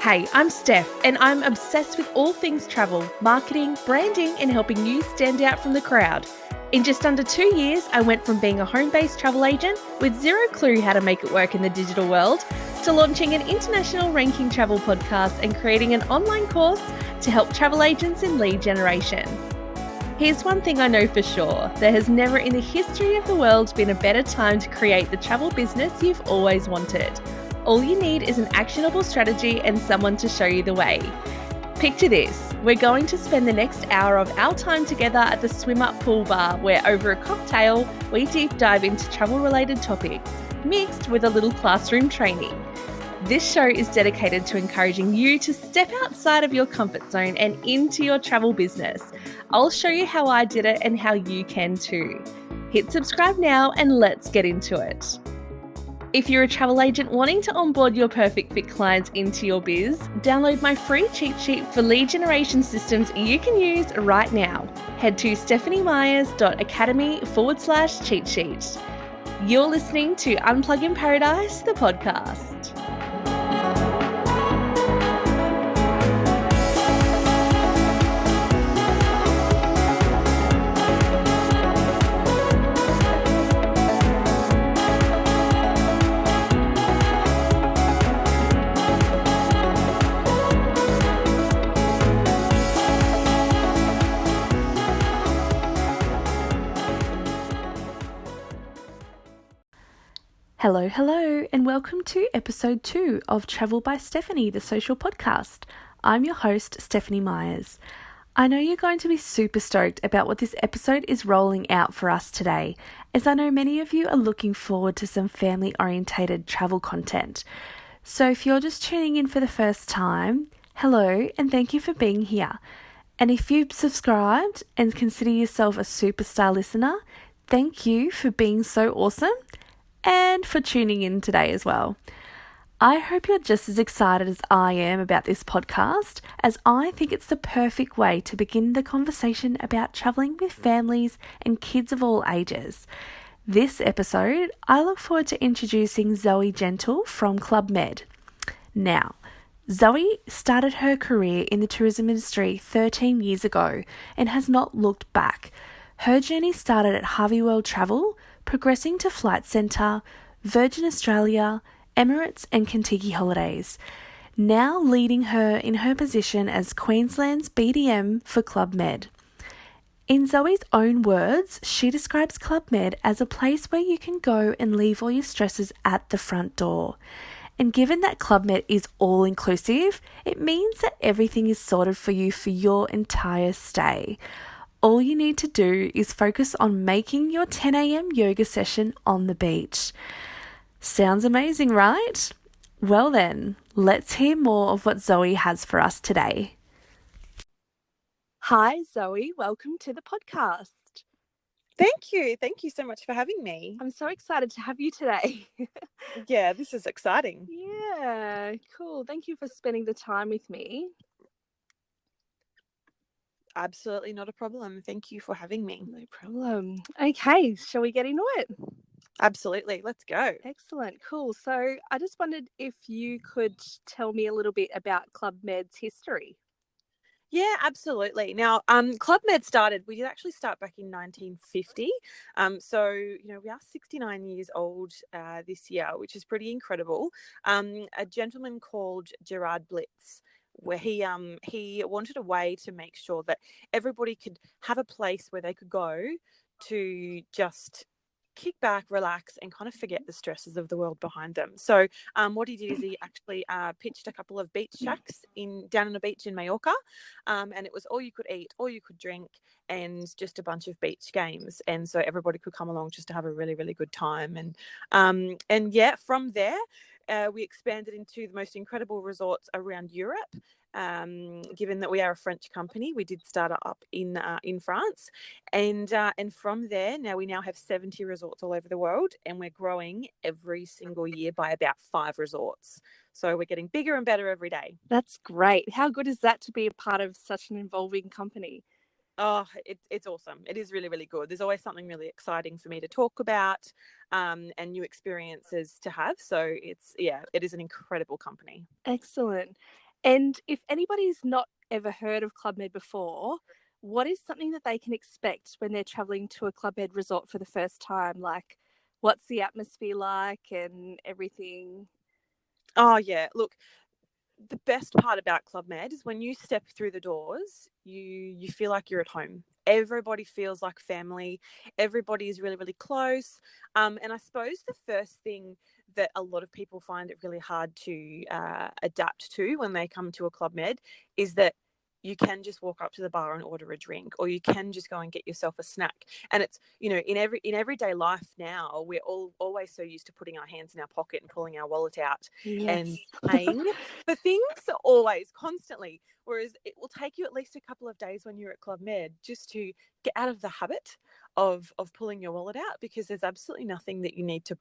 Hey, I'm Steph, and I'm obsessed with all things travel, marketing, branding, and helping you stand out from the crowd. In just under 2 years, I went from being a home-based travel agent with zero clue how to make it work in the digital world to launching an international ranking travel podcast and creating an online course to help travel agents in lead generation. Here's one thing I know for sure. There has never in the history of the world been a better time to create the travel business you've always wanted. All you need is an actionable strategy and someone to show you the way. Picture this. We're going to spend the next hour of our time together at the Swim Up Pool Bar, where over a cocktail, we deep dive into travel-related topics, mixed with a little classroom training. This show is dedicated to encouraging you to step outside of your comfort zone and into your travel business. I'll show you how I did it and how you can too. Hit subscribe now and let's get into it. If you're a travel agent wanting to onboard your perfect fit clients into your biz, download my free cheat sheet for lead generation systems you can use right now. Head to stephaniemyers.academy/cheat sheet. You're listening to Unplug in Paradise, the podcast. Hello, and welcome to episode 2 of Travel by Stephanie, the social podcast. I'm your host, Stephanie Myers. I know you're going to be super stoked about what this episode is rolling out for us today, as I know many of you are looking forward to some family-orientated travel content. So if you're just tuning in for the first time, hello, and thank you for being here. And if you've subscribed and consider yourself a superstar listener, thank you for being so awesome and for tuning in today as well. I hope you're just as excited as I am about this podcast, as I think it's the perfect way to begin the conversation about travelling with families and kids of all ages. This episode, I look forward to introducing Zoe Gentle from Club Med. Now, Zoe started her career in the tourism industry 13 years ago and has not looked back. Her journey started at Harvey World Travel, progressing to Flight Centre, Virgin Australia, Emirates and Contiki Holidays, now leading her in her position as Queensland's BDM for Club Med. In Zoe's own words, she describes Club Med as a place where you can go and leave all your stresses at the front door. And given that Club Med is all-inclusive, it means that everything is sorted for you for your entire stay. All you need to do is focus on making your 10 a.m. yoga session on the beach. Sounds amazing, right? Well then, let's hear more of what Zoe has for us today. Hi, Zoe. Welcome to the podcast. Thank you. Thank you so much for having me. I'm so excited to have you today. Yeah, this is exciting. Yeah, cool. Thank you for spending the time with me. Absolutely not a problem. Thank you for having me. No problem. Okay, shall we get into it? Absolutely. Let's go. Excellent. Cool. So I just wondered if you could tell me a little bit about Club Med's history. Yeah, absolutely. Now, Club Med we did actually start back in 1950. So, we are 69 years old this year, which is pretty incredible. A gentleman called Gerard Blitz, where he wanted a way to make sure that everybody could have a place where they could go to just kick back, relax, and kind of forget the stresses of the world behind them. So what he did is he actually pitched a couple of beach shacks down on a beach in Mallorca, and it was all you could eat, all you could drink, and just a bunch of beach games. And so everybody could come along just to have a really, really good time. And yeah, from there, we expanded into the most incredible resorts around Europe. Given that we are a French company, we did start up in France, and from there we now have 70 resorts all over the world, and we're growing every single year by about 5 resorts. So we're getting bigger and better every day. That's great. How good is that to be a part of such an involving company? Oh, it's awesome. It is really, really good. There's always something really exciting for me to talk about, and new experiences to have. So it is an incredible company. Excellent. And if anybody's not ever heard of Club Med before, what is something that they can expect when they're traveling to a Club Med resort for the first time? Like, what's the atmosphere like and everything? Oh yeah, look, the best part about Club Med is when you step through the doors, you feel like you're at home. Everybody feels like family. Everybody is really, really close. And I suppose the first thing that a lot of people find it really hard to adapt to when they come to a Club Med is that you can just walk up to the bar and order a drink, or you can just go and get yourself a snack. And it's, you know, in everyday life now, we're all always so used to putting our hands in our pocket and pulling our wallet out and Yes. paying for things, always, constantly. Whereas it will take you at least a couple of days when you're at Club Med just to get out of the habit of pulling your wallet out, because there's absolutely nothing that you need to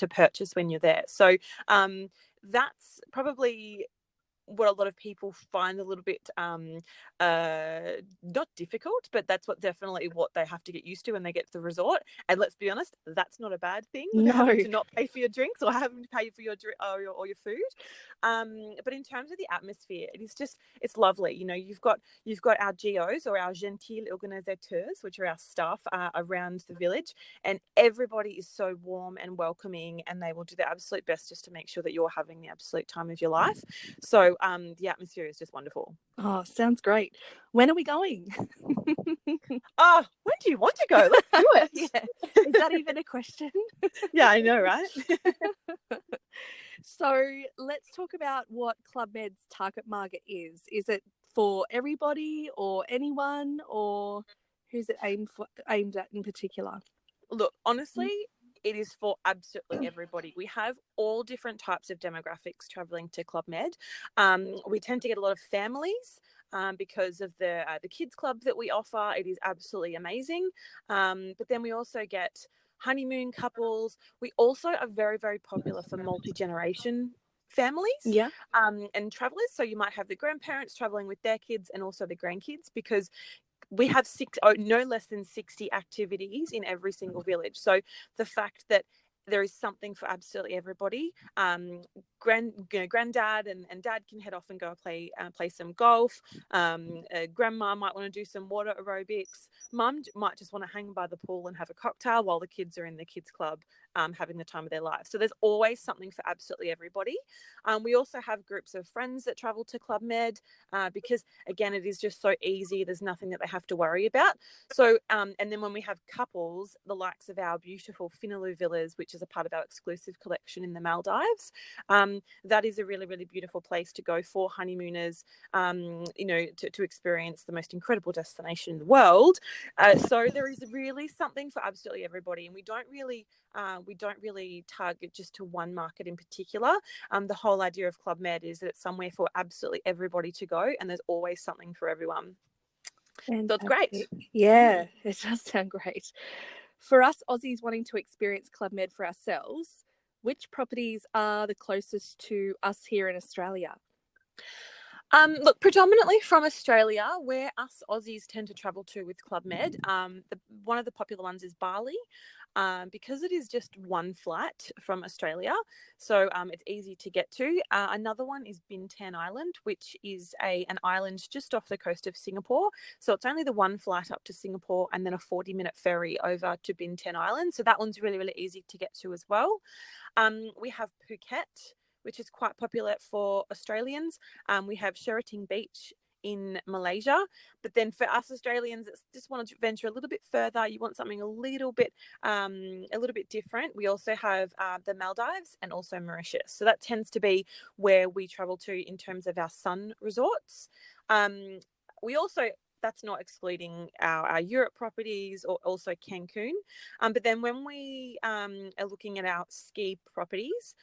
purchase when you're there. So that's probably what a lot of people find a little bit not difficult, but that's definitely what they have to get used to when they get to the resort. And let's be honest, that's not a bad thing, No. having to not pay for your drinks or having to pay for your drink or your food. But in terms of the atmosphere, it's lovely. You know, you've got our GOs, or our Gentil organisateurs, which are our staff around the village, and everybody is so warm and welcoming, and they will do their absolute best just to make sure that you're having the absolute time of your life. So the atmosphere is just wonderful. Oh, sounds great. When are we going? Oh, when do you want to go? Let's do it. Yeah. Is that even a question? Yeah, I know, right? So let's talk about what Club Med's target market is. Is it for everybody or anyone, or who's it aimed at in particular? Look, honestly, it is for absolutely everybody. We have all different types of demographics traveling to Club Med. We tend to get a lot of families because of the kids club that we offer. It is absolutely amazing. But then we also get honeymoon couples. We also are very, very popular for multi-generation families Yeah. and travelers. So you might have the grandparents traveling with their kids and also the grandkids, because we have no less than 60 activities in every single village. So the fact that there is something for absolutely everybody. Granddad and dad can head off and go play some golf. Grandma might want to do some water aerobics. Mum might just want to hang by the pool and have a cocktail while the kids are in the kids club having the time of their life. So there's always something for absolutely everybody. We also have groups of friends that travel to Club Med because, again, it is just so easy. There's nothing that they have to worry about. So, and then when we have couples, the likes of our beautiful Finalu Villas, which is a part of our exclusive collection in the Maldives, that is a really, really beautiful place to go for honeymooners, to experience the most incredible destination in the world. So there is really something for absolutely everybody, and we don't really target just to one market in particular. The whole idea of Club Med is that it's somewhere for absolutely everybody to go, and there's always something for everyone. Fantastic. So it's great. Yeah, it does sound great. For us Aussies wanting to experience Club Med for ourselves, which properties are the closest to us here in Australia? Look, predominantly from Australia, where us Aussies tend to travel to with Club Med. One of the popular ones is Bali, because it is just one flight from Australia, so it's easy to get to. Another one is Bintan Island, which is an island just off the coast of Singapore. So it's only the one flight up to Singapore and then a 40-minute ferry over to Bintan Island. So that one's really, really easy to get to as well. We have Phuket, which is quite popular for Australians. We have Sheraton Beach in Malaysia, but then for us Australians that just want to venture a little bit further, you want something a little bit different, we also have the Maldives and also Mauritius. So that tends to be where we travel to in terms of our sun resorts. We also, that's not excluding our Europe properties or also Cancun. But then when we are looking at our ski properties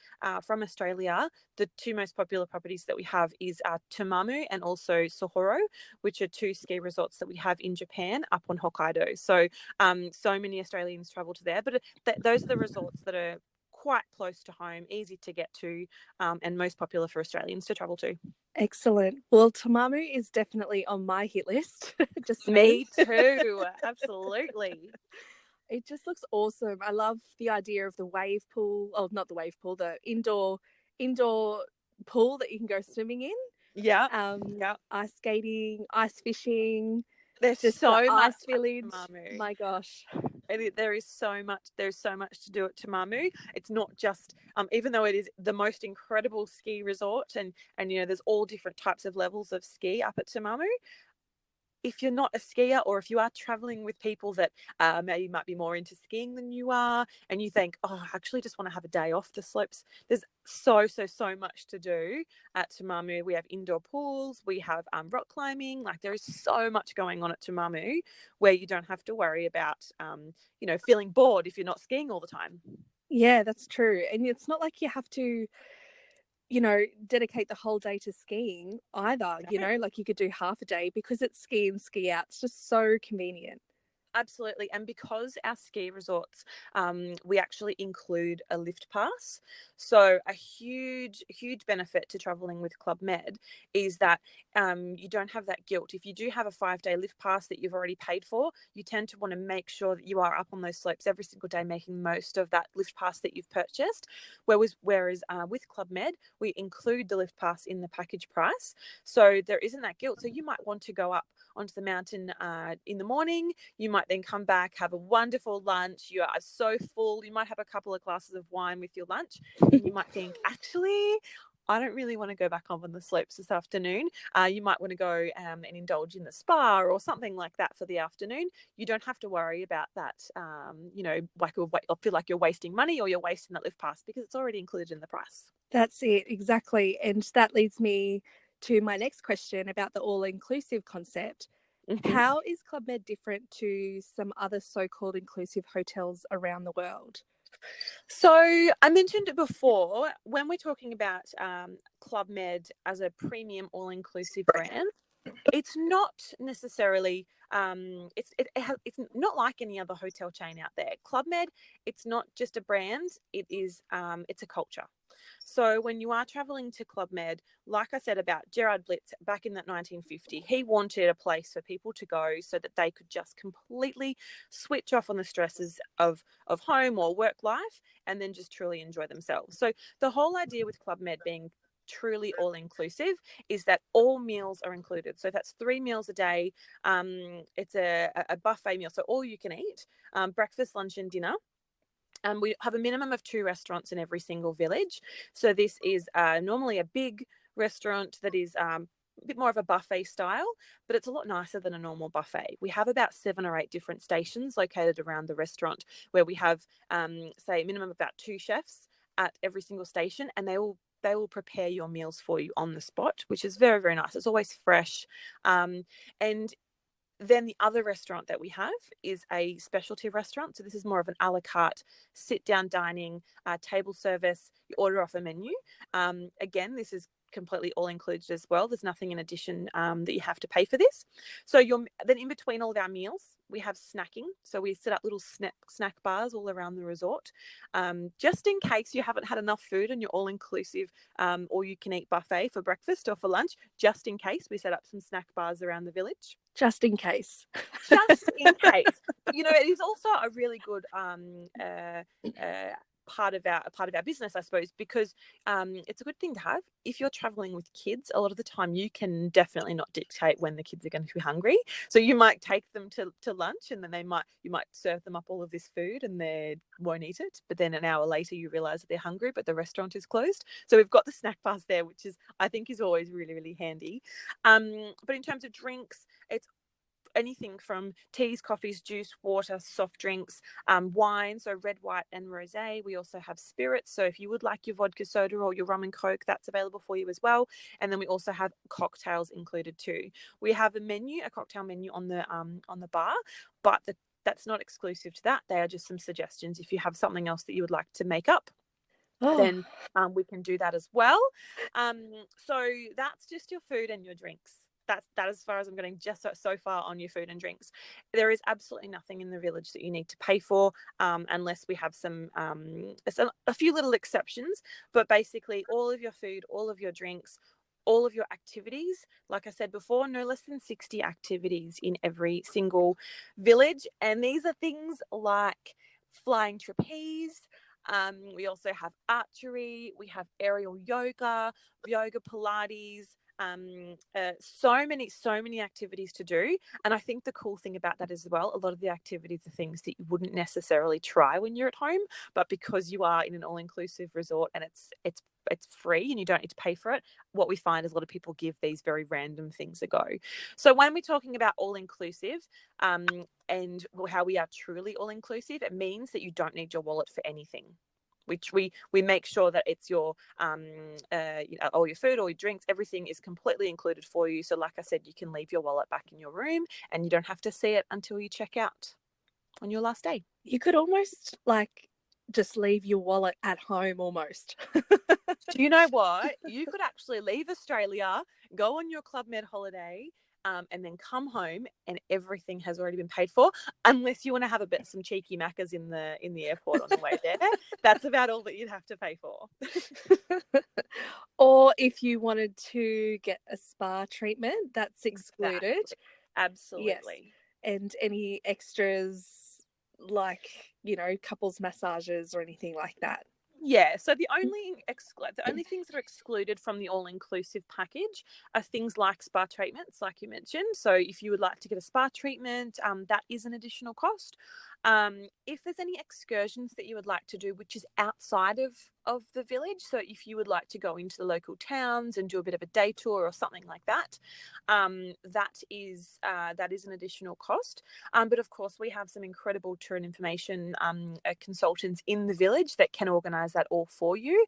from Australia, the two most popular properties that we have is Tumamu and also Sohoro, which are two ski resorts that we have in Japan up on Hokkaido. So so many Australians travel to there, but those are the resorts that are quite close to home, easy to get to, and most popular for Australians to travel to. Excellent. Well, Tumamu is definitely on my hit list. Just Me too. Absolutely. It just looks awesome. I love the idea of the wave pool. Oh, not the wave pool, the indoor pool that you can go swimming in. Yeah. ice skating, ice fishing, There's just the so much ice village. Mamu. My gosh. There is so much. There's so much to do at Tamamu. It's not just, even though it is the most incredible ski resort, and there's all different types of levels of ski up at Tamamu. If you're not a skier, or if you are traveling with people that maybe might be more into skiing than you are, and you think, oh, I actually just want to have a day off the slopes, there's so much to do at Tumamu. We have indoor pools, we have rock climbing. Like, there is so much going on at Tumamu where you don't have to worry about feeling bored if you're not skiing all the time. Yeah, that's true. And it's not like you have to, dedicate the whole day to skiing either, like you could do half a day because it's ski in, ski out. It's just so convenient. Absolutely. And because our ski resorts, we actually include a lift pass. So a huge benefit to traveling with Club Med is that you don't have that guilt. If you do have a 5-day lift pass that you've already paid for, you tend to want to make sure that you are up on those slopes every single day, making most of that lift pass that you've purchased. Whereas with Club Med, we include the lift pass in the package price. So there isn't that guilt. So you might want to go up onto the mountain in the morning. You might then come back, have a wonderful lunch. You are so full. You might have a couple of glasses of wine with your lunch, and you might think, actually, I don't really want to go back up on the slopes this afternoon. You might want to go and indulge in the spa or something like that for the afternoon. You don't have to worry about that, I feel like you're wasting money or you're wasting that lift pass, because it's already included in the price. That's it, exactly. And that leads me to my next question about the all-inclusive concept. Mm-hmm. How is Club Med different to some other so-called inclusive hotels around the world? So I mentioned it before, when we're talking about Club Med as a premium all-inclusive brand, it's not necessarily it's not like any other hotel chain out there. Club Med, it's not just a brand, it's a culture. So when you are traveling to Club Med, like I said about Gerard Blitz back in that 1950, he wanted a place for people to go so that they could just completely switch off on the stresses of home or work life, and then just truly enjoy themselves. So the whole idea with Club Med being truly all inclusive is that all meals are included. So that's 3 meals a day. It's a buffet meal, so all you can eat, breakfast, lunch, and dinner. We have a minimum of 2 restaurants in every single village. So this is normally a big restaurant that is a bit more of a buffet style, but it's a lot nicer than a normal buffet. We have about 7 or 8 different stations located around the restaurant, where we have, say, a minimum of about 2 chefs at every single station, and they will prepare your meals for you on the spot, which is very, very nice. It's always fresh. And then the other restaurant that we have is a specialty restaurant. So this is more of an a la carte, sit-down dining, table service. You order off a menu. Again, this is completely all included as well. There's nothing in addition that you have to pay for this. So then in between all of our meals, we have snacking. So we set up little snack bars all around the resort, just in case you haven't had enough food and you're all inclusive, or you can eat buffet for breakfast or for lunch. Just in case, we set up some snack bars around the village. Just in case. Just in case. But, it is also a really good part of our business, I suppose, because it's a good thing to have. If you're traveling with kids, a lot of the time you can definitely not dictate when the kids are going to be hungry. So you might take them to lunch, and then you might serve them up all of this food, and they won't eat it. But then an hour later, you realize that they're hungry, but the restaurant is closed. So we've got the snack bars there, which I think is always really, really handy. But in terms of drinks, it's anything from teas, coffees, juice, water, soft drinks, wine, so red, white, and rosé. We also have spirits, so if you would like your vodka soda or your rum and coke, that's available for you as well. And then we also have cocktails included too. We have a cocktail menu on the bar, but that's not exclusive to that. They are just some suggestions. If you have something else that you would like to make up, then we can do that as well. So that's just your food and your drinks. That as far as I'm getting, just so far on your food and drinks. There is absolutely nothing in the village that you need to pay for, unless we have a few little exceptions. But basically, all of your food, all of your drinks, all of your activities, like I said before, no less than 60 activities in every single village. And these are things like flying trapeze. We also have archery. We have aerial yoga, Pilates, So many activities to do. And I think the cool thing about that as well, a lot of the activities are things that you wouldn't necessarily try when you're at home, but because you are in an all-inclusive resort and it's free and you don't need to pay for it, what we find is a lot of people give these very random things a go. So when we're talking about all-inclusive, and how we are truly all-inclusive, it means that you don't need your wallet for anything. Which we make sure that it's your all your food, all your drinks, everything is completely included for you. So like I said, you can leave your wallet back in your room and you don't have to see it until you check out on your last day. You could almost like just leave your wallet at home almost. Do you know what? You could actually leave Australia, go on your Club Med holiday, and then come home and everything has already been paid for, unless you want to have some cheeky maccas in the airport on the way there. That's about all that you'd have to pay for. Or if you wanted to get a spa treatment, that's excluded. Absolutely. Yes. And any extras like, couples massages or anything like that. Yeah, so the only things that are excluded from the all-inclusive package are things like spa treatments, like you mentioned. So if you would like to get a spa treatment, that is an additional cost. If there's any excursions that you would like to do, which is outside of the village, so if you would like to go into the local towns and do a bit of a day tour or something like that, that is an additional cost. But of course, we have some incredible tour and information consultants in the village that can organise that all for you.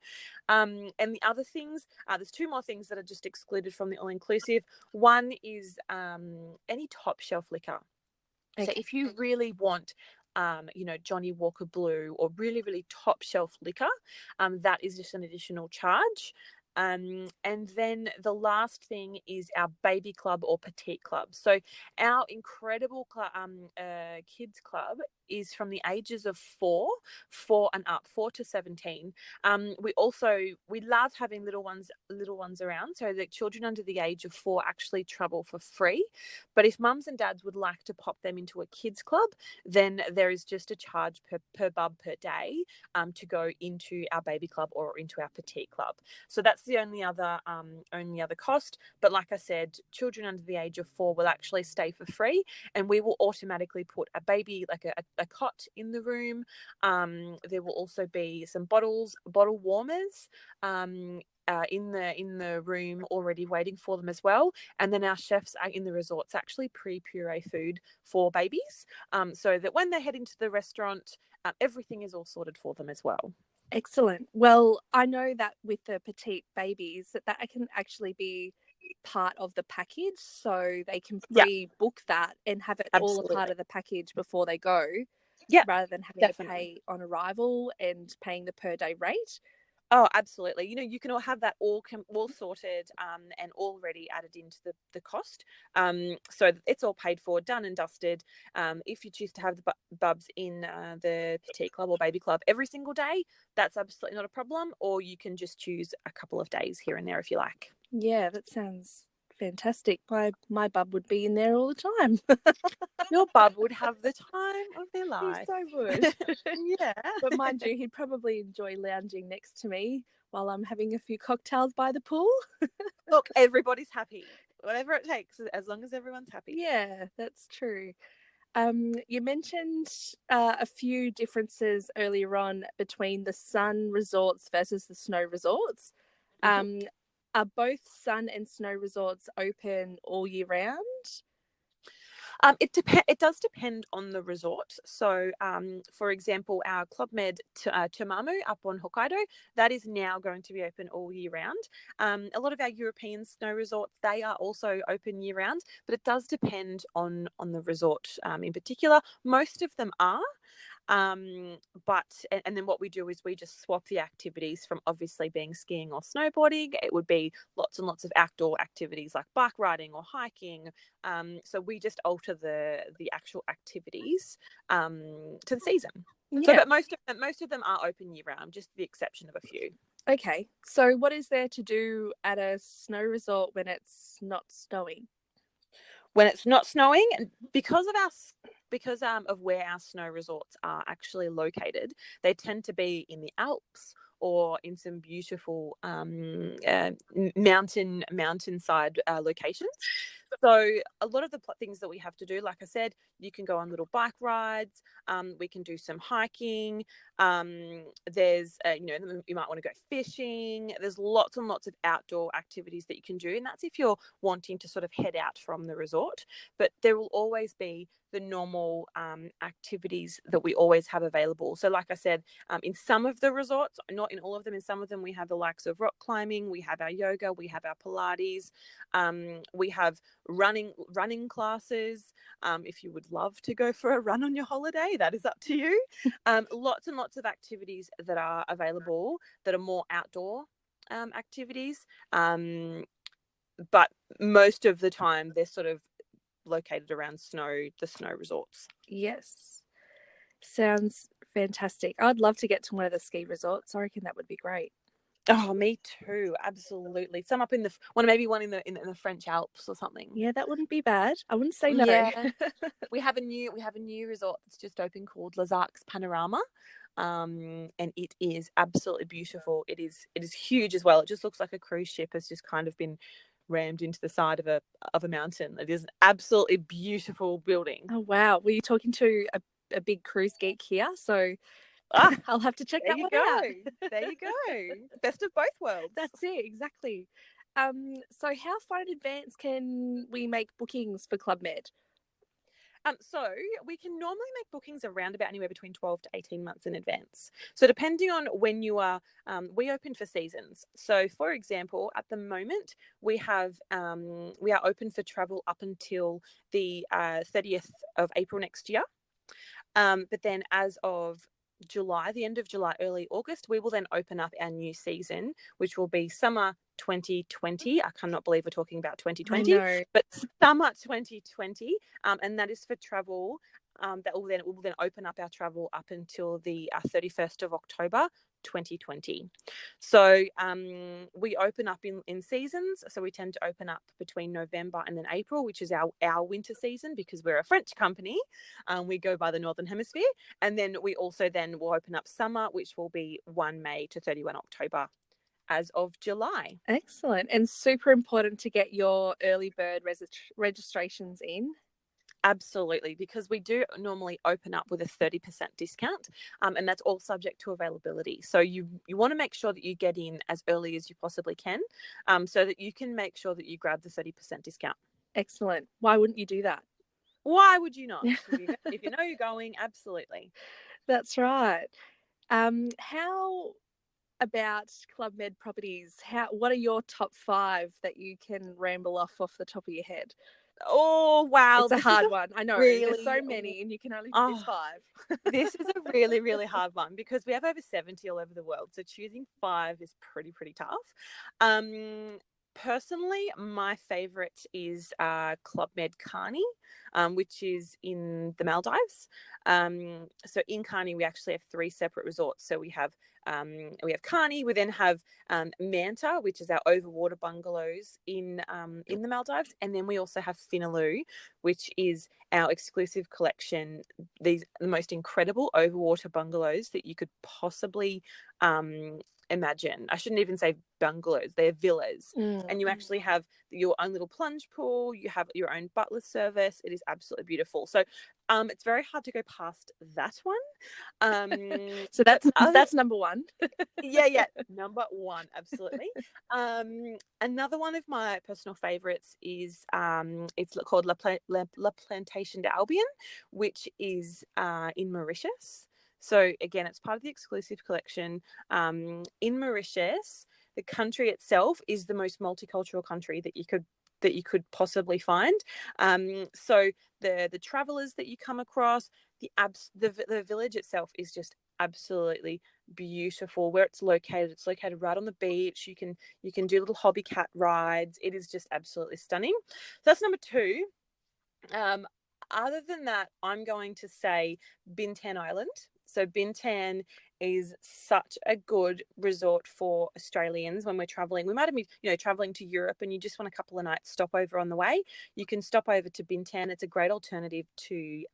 And the other things, there's two more things that are just excluded from the all-inclusive. One is any top shelf liquor. Okay. So if you really want Johnny Walker Blue or really, really top shelf liquor, that is just an additional charge. And then the last thing is our baby club or petite club. So our incredible kids club is from the ages of 4 and up, 4 to 17. We love having little ones around, so that children under the age of 4 actually travel for free. But if mums and dads would like to pop them into a kids club, then there is just a charge per bub per day to go into our baby club or into our petite club. So that's the only other cost. But like I said, children under the age of 4 will actually stay for free, and we will automatically put a baby, like a cot in the room. There will also be some bottle warmers in the room already waiting for them as well. And then our chefs are in the resorts actually pre-puree food for babies, so that when they head into the restaurant, everything is all sorted for them as well. Excellent. Well, I know that with the petite babies that can actually be part of the package, so they can pre-book that and have it all a part of the package before they go, rather than having to pay on arrival and paying the per day rate. Oh, absolutely. You can all have that all sorted and already added into the cost. So it's all paid for, done and dusted. If you choose to have the bubs in the petite club or baby club every single day, that's absolutely not a problem. Or you can just choose a couple of days here and there if you like. Yeah, that sounds fantastic. My bub would be in there all the time. Your bub would have the time of their life. He so would. Yeah. But mind you, he'd probably enjoy lounging next to me while I'm having a few cocktails by the pool. Look, everybody's happy. Whatever it takes, as long as everyone's happy. Yeah, that's true. You mentioned a few differences earlier on between the sun resorts versus the snow resorts. Mm-hmm. Are both sun and snow resorts open all year round? It does depend on the resort. So, for example, our Club Med Tumamu up on Hokkaido, that is now going to be open all year round. A lot of our European snow resorts, they are also open year round, but it does depend on the resort in particular. Most of them are. But then what we do is we just swap the activities from obviously being skiing or snowboarding. It would be lots and lots of outdoor activities like bike riding or hiking. So we just alter the actual activities to the season. Yeah. So, but most of them are open year round, just the exception of a few. Okay. So what is there to do at a snow resort when it's not snowing? When it's not snowing, because of where our snow resorts are actually located, they tend to be in the Alps or in some beautiful mountainside locations. So a lot of the things that we have to do, like I said, you can go on little bike rides. We can do some hiking. There's, you might want to go fishing. There's lots and lots of outdoor activities that you can do. And that's if you're wanting to sort of head out from the resort. But there will always be the normal activities that we always have available. So like I said, in some of the resorts, not in all of them, in some of them we have the likes of rock climbing, we have our yoga, we have our Pilates, we have running classes. If you would love to go for a run on your holiday, that is up to you. Lots and lots of activities that are available that are more outdoor activities. But most of the time they're sort of located around the snow resorts. Yes. Sounds fantastic. I'd love to get to one of the ski resorts. I reckon that would be great. Oh, me too. Absolutely. Some up in the maybe one in the French Alps or something. Yeah, that wouldn't be bad. I wouldn't say no. Yeah. we have a new resort that's just opened called Les Arcs Panorama. And it is absolutely beautiful. It is huge as well. It just looks like a cruise ship has just kind of been rammed into the side of a mountain. It is an absolutely beautiful building. Oh wow. Were you talking to a big cruise geek here? So I'll have to check that one out. There you go. Best of both worlds. That's it, exactly. So how far in advance can we make bookings for Club Med? So we can normally make bookings around about anywhere between 12 to 18 months in advance. So depending on when you are, we open for seasons. So for example, at the moment we are open for travel up until the 30th of April next year. But then as of July, the end of July, early August, we will then open up our new season, which will be summer 2020. I cannot believe we're talking about 2020, but summer 2020, and that is for travel. That will then open up our travel up until the 31st of October 2020. So we open up in seasons. So we tend to open up between November and then April, which is our winter season, because we're a French company. We go by the Northern Hemisphere. And then we also then will open up summer, which will be 1 May to 31 October as of July. Excellent. And super important to get your early bird registrations in. Absolutely, because we do normally open up with a 30% discount, and that's all subject to availability. So you want to make sure that you get in as early as you possibly can, so that you can make sure that you grab the 30% discount. Excellent. Why wouldn't you do that? Why would you not? If you know you're going, absolutely. That's right. How about Club Med properties? What are your top 5 that you can ramble off the top of your head? Oh, wow. It's a hard one. I know. Really, there's so many and you can only choose 5. This is a really, really hard one because we have over 70 all over the world. So choosing 5 is pretty tough. Personally, my favorite is Club Med Carni, which is in the Maldives. So in Carni, we actually have 3 separate resorts. So we have Carni. We then have Manta, which is our overwater bungalows in the Maldives, and then we also have Finaloo, which is our exclusive collection. The most incredible overwater bungalows that you could possibly imagine. I shouldn't even say bungalows, they're villas. And you actually have your own little plunge pool, you have your own butler service. It is absolutely beautiful. So it's very hard to go past that one. So that's number 1. yeah, number 1, absolutely. Another one of my personal favorites is it's called La Plantation de Albion, which is in Mauritius. So again, it's part of the exclusive collection. In Mauritius, the country itself is the most multicultural country that you could possibly find. So the travelers that you come across, the village itself is just absolutely beautiful. Where it's located right on the beach. You can do little hobby cat rides. It is just absolutely stunning. So that's number 2. Other than that, I'm going to say Bintan Island. So Bintan is such a good resort for Australians when we're traveling. We might have been, traveling to Europe and you just want a couple of nights stopover on the way. You can stop over to Bintan. It's a great alternative to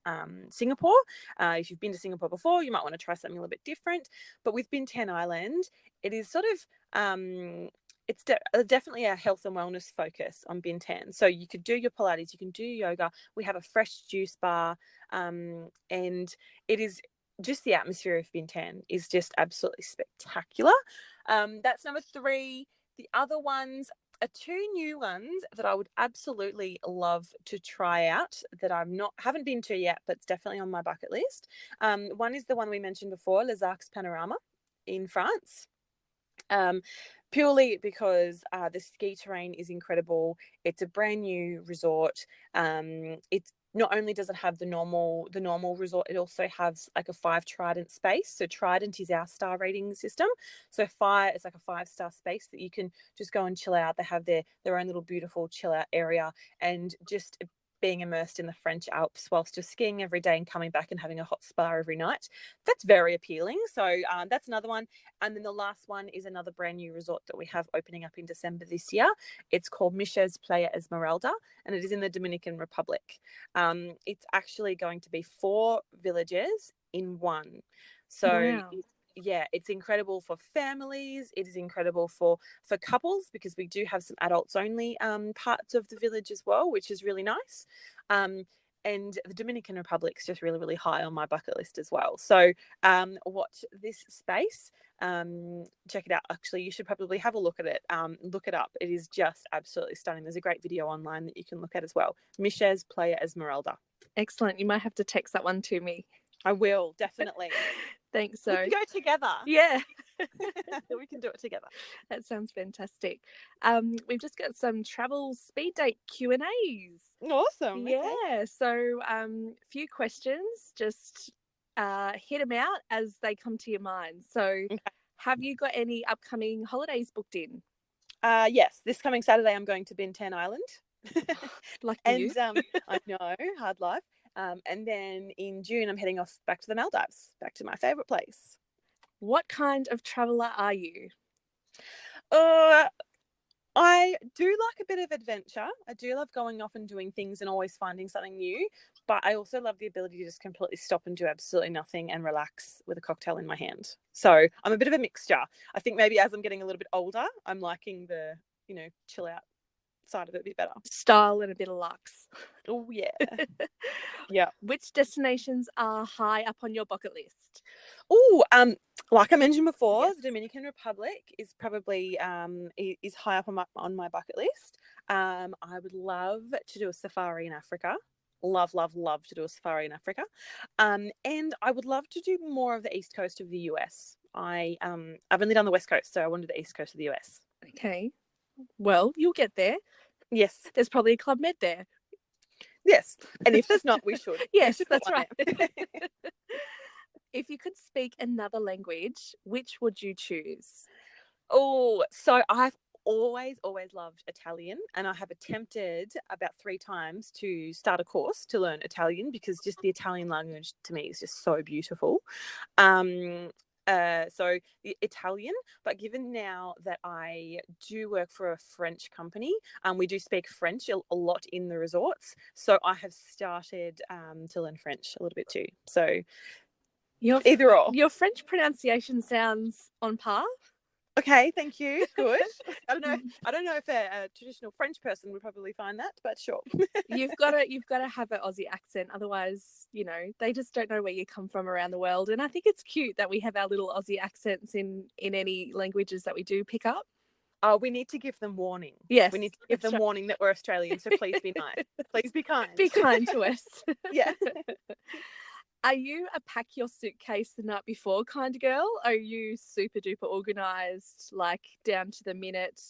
Singapore. If you've been to Singapore before, you might want to try something a little bit different. But with Bintan Island, it is sort of it's definitely a health and wellness focus on Bintan. So you could do your Pilates, you can do yoga. We have a fresh juice bar, and it is just the atmosphere of Bintan is just absolutely spectacular. That's number 3. The other ones are 2 new ones that I would absolutely love to try out that haven't been to yet, but it's definitely on my bucket list. One is the one we mentioned before, Les Arcs Panorama in France. Purely because the ski terrain is incredible. It's a brand new resort. It's not only does it have the normal resort, it also has like a 5 Trident space. So Trident is our star rating system. So it's like a 5-star space that you can just go and chill out. They have their own little beautiful chill out area, and just being immersed in the French Alps whilst just skiing every day and coming back and having a hot spa every night. That's very appealing. So that's another one. And then the last one is another brand new resort that we have opening up in December this year. It's called Miches Playa Esmeralda, and it is in the Dominican Republic. It's actually going to be 4 villages in one. So Wow. yeah, it's incredible for families. It is incredible for couples, because we do have some adults only parts of the village as well, which is really nice. And the Dominican Republic is just really, really high on my bucket list as well. So watch this space. Check it out. Actually, you should probably have a look at it. Look it up. It is just absolutely stunning. There's a great video online that you can look at as well. Miches Playa Esmeralda. Excellent. You might have to text that one to me. I will, definitely. Thanks, We Zoe. can go together. Yeah. We can do it together. That sounds fantastic. We've just got some travel speed date Q&As. Awesome. Yeah. Okay. So few questions, just hit them out as they come to your mind. So Okay. have you got any upcoming holidays booked in? Yes, this coming Saturday I'm going to Bintan Island. Lucky And you. I know, hard life. And then in June I'm heading off back to the Maldives, back to my favourite place. What kind of traveller are you? I do like a bit of adventure. I do love going off and doing things and always finding something new. But I also love the ability to just completely stop and do absolutely nothing and relax with a cocktail in my hand. So I'm a bit of a mixture. I think maybe as I'm getting a little bit older, I'm liking the, chill out side of it a bit better. Style and a bit of luxe. Oh, yeah. Yeah. Which destinations are high up on your bucket list? Oh, like I mentioned before, Yes. the Dominican Republic is probably is high up on my bucket list. I would love to do a safari in Africa. Love to do a safari in Africa. And I would love to do more of the east coast of the US. I've only done the west coast, so I wanted the east coast of the US. Okay. Well, you'll get there. Yes. There's probably a Club Med there. Yes. And if there's not, we should. Yes, we should that's put one right. there. If you could speak another language, which would you choose? Oh, so I've always loved Italian, and I have attempted about 3 times to start a course to learn Italian, because just the Italian language to me is just so beautiful. So the Italian, but given now that I do work for a French company, we do speak French a lot in the resorts. So I have started to learn French a little bit too. So either or. Your French pronunciation sounds on par. Okay, thank you. Good. I don't know if a traditional French person would probably find that, but sure. You've got to have an Aussie accent, otherwise, they just don't know where you come from around the world. And I think it's cute that we have our little Aussie accents in any languages that we do pick up. We need to give them warning. Yes, we need to give them warning that we're Australian. So please be nice. Please be kind. Be kind to us. Yeah. Are you a pack your suitcase the night before kind of girl? Are you super duper organised, like down to the minute,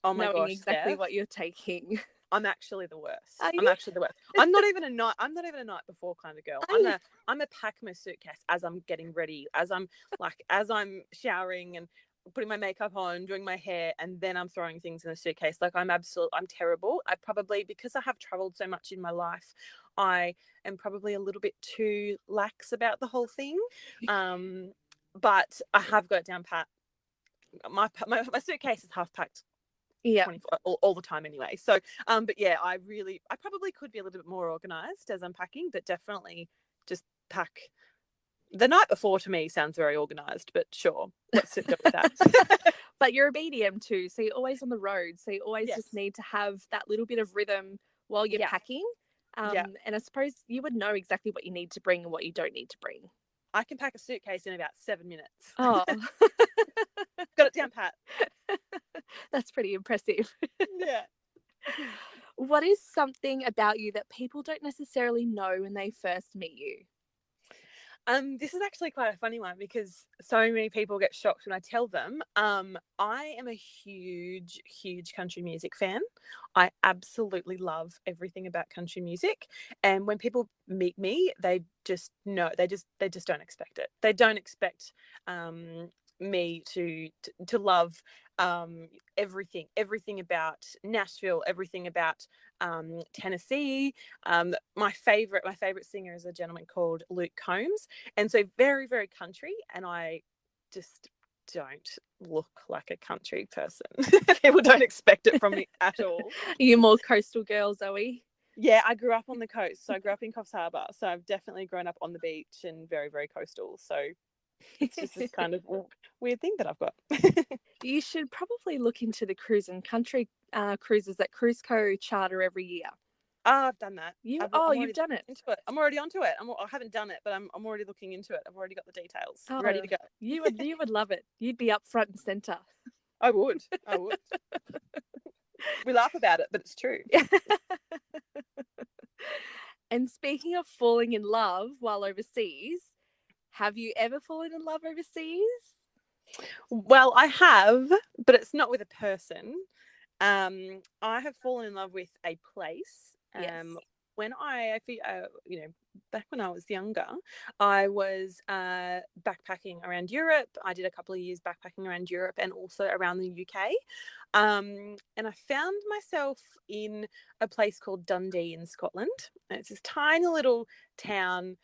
knowing exactly what you're taking? I'm actually the worst. I'm not even a night before kind of girl. I'm a pack my suitcase as I'm getting ready, as I'm showering and putting my makeup on, doing my hair, and then I'm throwing things in the suitcase. Like I'm terrible. I probably, because I have traveled so much in my life, I am probably a little bit too lax about the whole thing. But I have got it down pat. My suitcase is half packed. Yeah. 24 all the time anyway. So but yeah, I probably could be a little bit more organized as I'm packing, but definitely just pack. The night before to me sounds very organized, but sure, let's go with that. But you're a BDM too, so you're always on the road, so you always Yes. just need to have that little bit of rhythm while you're packing. And I suppose you would know exactly what you need to bring and what you don't need to bring. I can pack a suitcase in about 7 minutes. Oh. Got it down pat. That's pretty impressive. Yeah. What is something about you that people don't necessarily know when they first meet you? This is actually quite a funny one because so many people get shocked when I tell them. I am a huge, huge country music fan. I absolutely love everything about country music. And when people meet me, they just know, they just don't expect it. They don't expect me to love everything about Nashville, everything about Tennessee. My favorite singer is a gentleman called Luke Combs, and so very, very country, and I just don't look like a country person. People don't expect it from me at all. Are you more coastal girl, Zoe? Yeah, I grew up on the coast, so I grew up in Coffs Harbour, so I've definitely grown up on the beach and very, very coastal. So it's just this kind of weird thing that I've got. You should probably look into the cruise and country cruises that Cruiseco charter every year. Oh, I've done that. You've done it. Into it. I'm already onto it. I haven't done it, but I'm already looking into it. I've already got the details ready to go. You would love it. You'd be up front and center. I would. We laugh about it, but it's true. And speaking of falling in love while overseas, have you ever fallen in love overseas? Well, I have, but it's not with a person. I have fallen in love with a place. Yes. When back when I was younger, I was backpacking around Europe. I did a couple of years backpacking around Europe and also around the UK. And I found myself in a place called Dundee in Scotland. And it's this tiny little town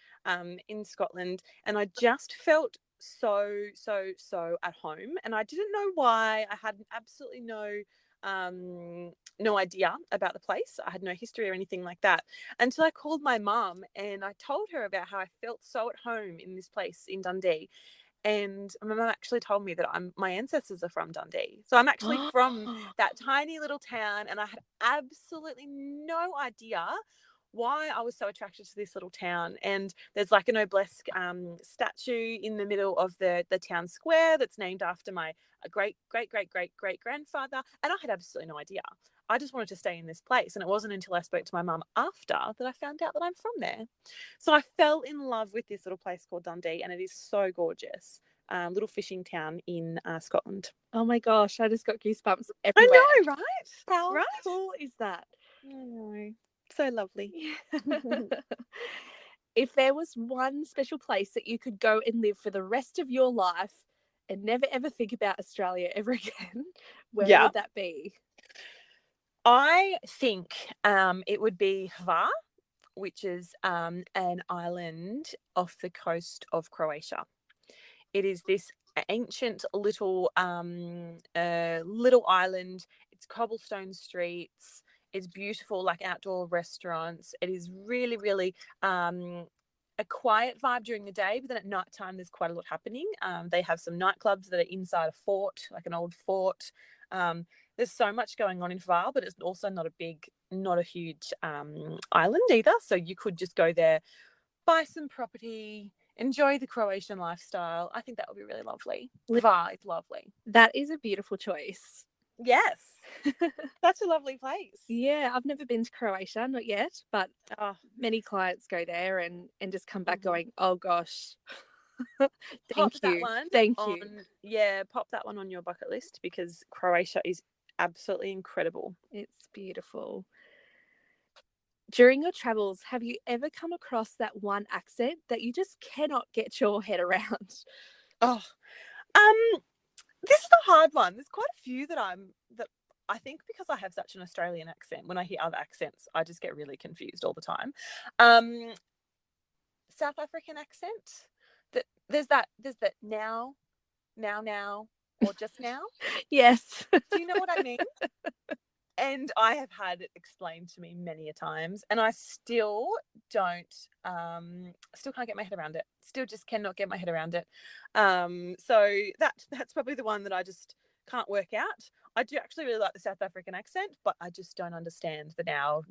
in Scotland, and I just felt so at home, and I didn't know why. I had absolutely no idea about the place. I had no history or anything like that until I called my mum and I told her about how I felt so at home in this place in Dundee. And my mum actually told me that my ancestors are from Dundee. So I'm actually from that tiny little town, and I had absolutely no idea why I was so attracted to this little town. And there's like an obelisk statue in the middle of the town square that's named after my great grandfather, and I had absolutely no idea. I just wanted to stay in this place, and it wasn't until I spoke to my mum after that I found out that I'm from there. So I fell in love with this little place called Dundee, and it is so gorgeous. Little fishing town in Scotland. Oh my gosh, I just got goosebumps everywhere. I know, right? How cool is that? I know. So lovely. If there was one special place that you could go and live for the rest of your life and never ever think about Australia ever again, where would that be? I think it would be Hvar, which is an island off the coast of Croatia. It is this ancient little island. It's cobblestone streets. It's beautiful, like outdoor restaurants. It is really, really a quiet vibe during the day, but then at night time there's quite a lot happening. They have some nightclubs that are inside a fort, like an old fort. There's so much going on in Hvar, but it's also not a huge island either. So you could just go there, buy some property, enjoy the Croatian lifestyle. I think that would be really lovely. Hvar is lovely. That is a beautiful choice. Yes. Such a lovely place. Yeah, I've never been to Croatia, not yet, but many clients go there and just come back going, oh gosh. Thank you. Yeah, pop that one on your bucket list because Croatia is absolutely incredible. It's beautiful. During your travels, have you ever come across that one accent that you just cannot get your head around? Oh, this is a hard one. There's quite a few that I think because I have such an Australian accent, when I hear other accents, I just get really confused all the time. Um, South African accent. There's that now, or just now. Yes. Do you know what I mean? And I have had it explained to me many a times, and I still don't, still can't get my head around it. Still just cannot get my head around it. So that's probably the one that I just can't work out. I do actually really like the South African accent, but I just don't understand the now,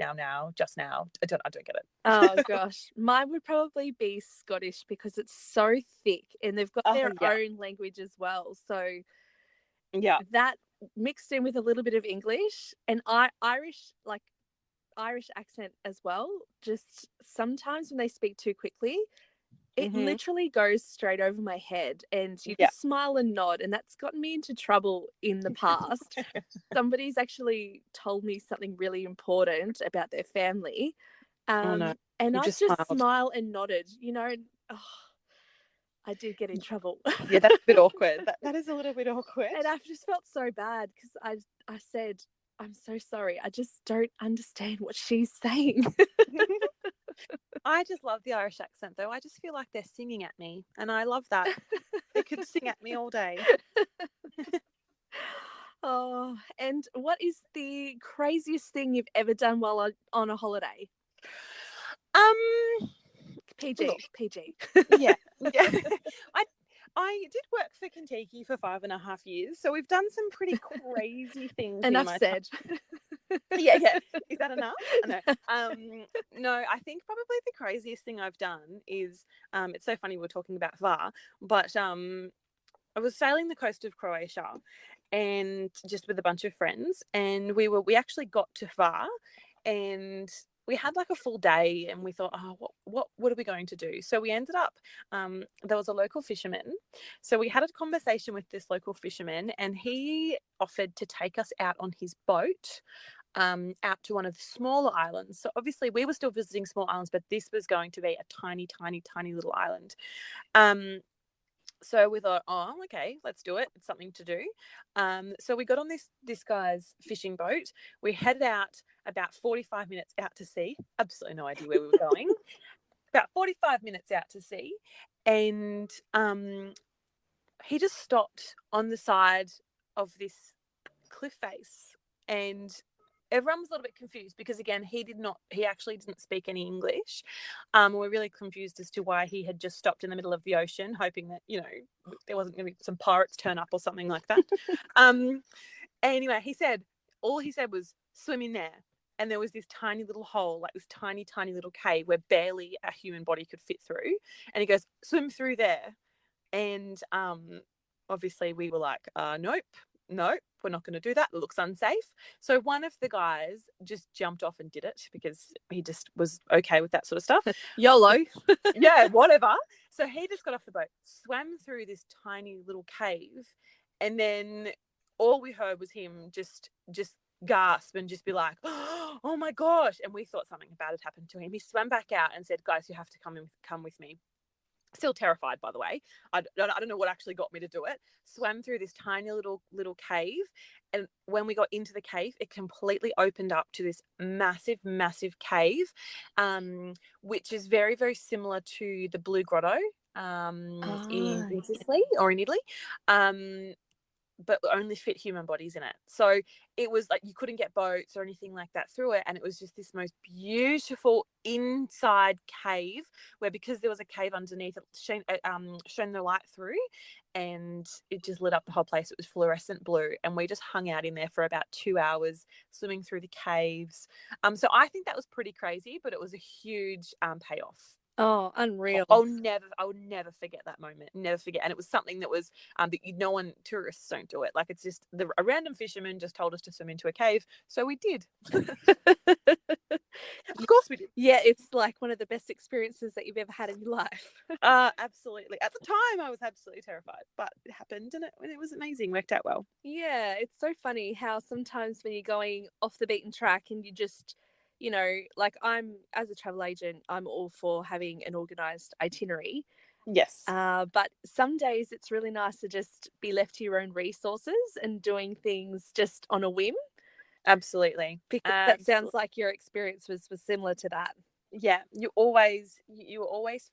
just now. I don't get it. Oh gosh, mine would probably be Scottish because it's so thick and they've got their Yeah. own language as well. So Yeah. that mixed in with a little bit of English and Irish accent as well. Just sometimes when they speak too quickly, it literally goes straight over my head and you just smile and nod, and that's gotten me into trouble in the past. Somebody's actually told me something really important about their family. Oh no. And You I just just smiled. smile and nodded, I did get in trouble. Yeah, that's a bit awkward. That is a little bit awkward. And I've just felt so bad because I said, I'm so sorry. I just don't understand what she's saying. I just love the Irish accent, though. I just feel like they're singing at me, and I love that. They could sing at me all day. Oh, and what is the craziest thing you've ever done while on a holiday? PG, Look, PG. yeah. I did work for Kentucky for 5.5 years, so we've done some pretty crazy things. Enough said. Yeah. Is that enough? No. No, I think probably the craziest thing I've done is, it's so funny we're talking about VAR, but I was sailing the coast of Croatia, and just with a bunch of friends, and we actually got to VAR, and we had like a full day, and we thought, oh, what are we going to do? So we ended up, there was a local fisherman. So we had a conversation with this local fisherman, and he offered to take us out on his boat, out to one of the smaller islands. So obviously we were still visiting small islands, but this was going to be a tiny, tiny, tiny little island. So we thought, oh, okay, let's do it. It's something to do. So we got on this guy's fishing boat. We headed out about 45 minutes out to sea. Absolutely no idea where we were going. About 45 minutes out to sea. And he just stopped on the side of this cliff face. And everyone was a little bit confused because, again, he actually didn't speak any English. We're really confused as to why he had just stopped in the middle of the ocean, hoping that, there wasn't going to be some pirates turn up or something like that. Anyway, all he said was, swim in there. And there was this tiny little hole, like this tiny, tiny little cave where barely a human body could fit through. And he goes, swim through there. And obviously we were like, nope, we're not going to do that. It looks unsafe. So one of the guys just jumped off and did it because he just was okay with that sort of stuff. YOLO. Yeah, whatever. So he just got off the boat, swam through this tiny little cave, and then all we heard was him just gasp and just be like, oh my gosh. And we thought something bad had happened to him. He swam back out and said, guys, you have to come with me. Still terrified, by the way. I don't know what actually got me to do it. Swam through this tiny little cave, and when we got into the cave, it completely opened up to this massive, massive cave, which is very, very similar to the Blue Grotto in Sicily or in Italy. But only fit human bodies in it. So it was like you couldn't get boats or anything like that through it. And it was just this most beautiful inside cave where, because there was a cave underneath, it shone the light through, and it just lit up the whole place. It was fluorescent blue. And we just hung out in there for about 2 hours swimming through the caves. So I think that was pretty crazy, but it was a huge payoff. Oh, unreal. I'll never forget that moment. Never forget. And it was something that was tourists don't do it. Like, it's just a random fisherman just told us to swim into a cave. So we did. Of course we did. Yeah, it's like one of the best experiences that you've ever had in your life. Absolutely. At the time, I was absolutely terrified, but it happened, and it was amazing. Worked out well. Yeah, it's so funny how sometimes when you're going off the beaten track and you just, like, as a travel agent, I'm all for having an organized itinerary. Yes. But some days it's really nice to just be left to your own resources and doing things just on a whim. Absolutely. Because that sounds like your experience was similar to that. Yeah, you always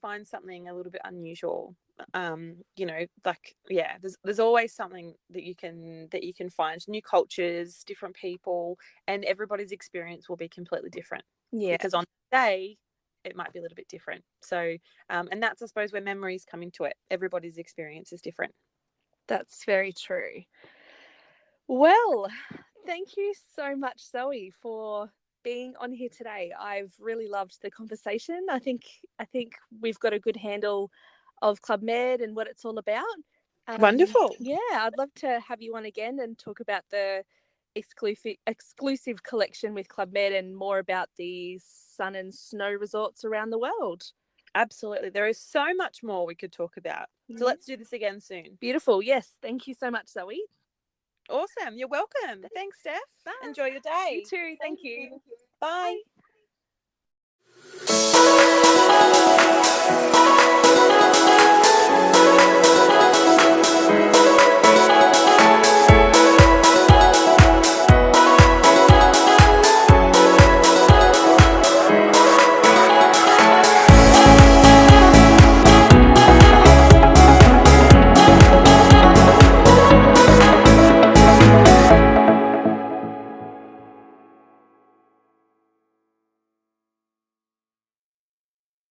find something a little bit unusual. There's always something that you can find, new cultures, different people, and everybody's experience will be completely different. Yeah, because on the day it might be a little bit different. So and that's, I suppose, where memories come into it. Everybody's experience is different. that's very true. Well, thank you so much, Zoe, for being on here today. I've really loved the conversation. I think we've got a good handle of Club Med and what it's all about. Wonderful. Yeah, I'd love to have you on again and talk about the exclusive collection with Club Med and more about the sun and snow resorts around the world. Absolutely. There is so much more we could talk about. So let's do this again soon. Beautiful. Yes. Thank you so much, Zoe. Awesome. You're welcome. Thanks, Steph. Bye. Enjoy your day. You too. Thank you. Bye. Bye.